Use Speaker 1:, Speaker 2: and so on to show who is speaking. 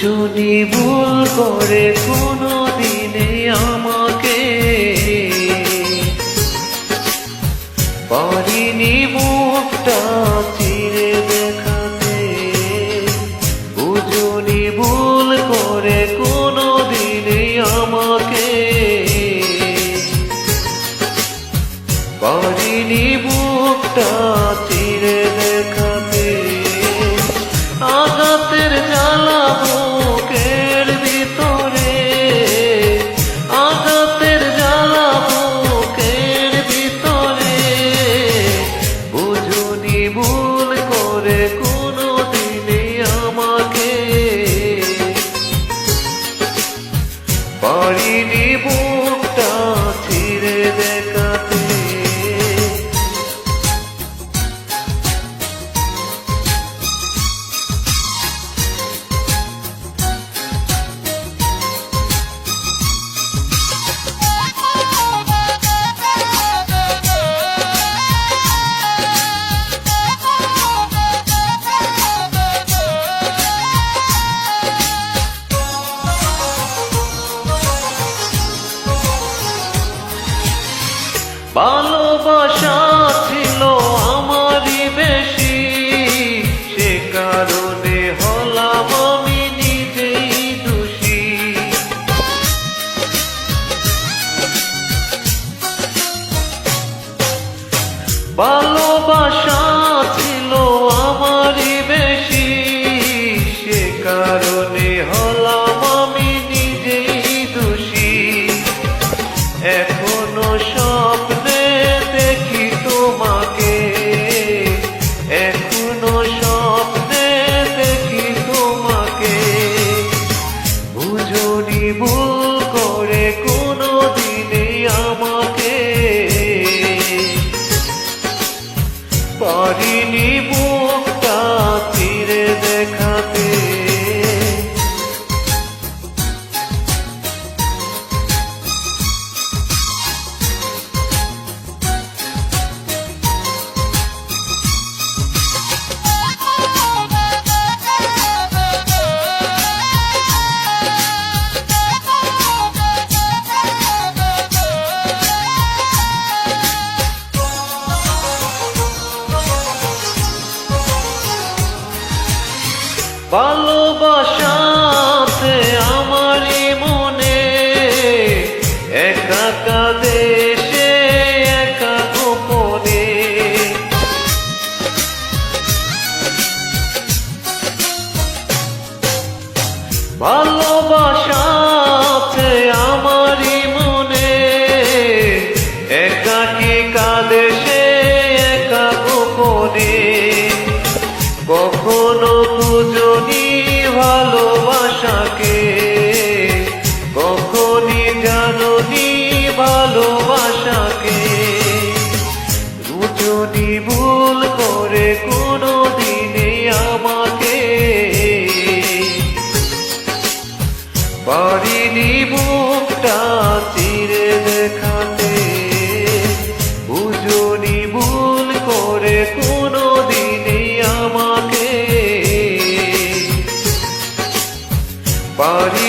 Speaker 1: বুঝুনি ভুল করে কোনো দিনে আমাকে, পারিনি মুখটা চিরে দেখাতে। বুঝুনি ভুল করে কোনো দিনে আমাকে, পারিনি মুখটা চিরে দেখাতে। আঘাতের জ্বালা বুকের ভিতরে, আঘাতের জ্বালা বুকের ভিতরে। বুঝুনি ভুল করে কোনো দিনে আমাকে, পারিনি বুকটা চিরে দেখাতে। ভালোবাসা ছিল আমারই বেশি, সে কারণে হলাম আমি নিজেই দোষী। ভালোবাসা ছিল আমারই বেশি, সে কারণে হলাম আমি নিজেই দোষী। এখনো স্বপ্নে দেখি তোমাকে, এখনো স্বপ্নে দেখি তোমাকে। বুঝুনি ভুল করে কোনো দিনে আমাকে, পারিনি বুকটা চিরে দেখাতে। ভালোবাসাতে আমারই মনে একা দেশে একা গোপনে। ভালোবাসাতে আমারই মনে একাকী কাদেশে একা গোপনে। কখনো বুঝনি ভালোবাসাকে, কখনই জাননি ভালোবাসাকে। বুঝনি ভুল করে কোনো দিনে আমাকে, পারিনি বুকটা চিরে দেখাতে। বুঝনি ভুল করে কোনো দিনে আমাকে, পারি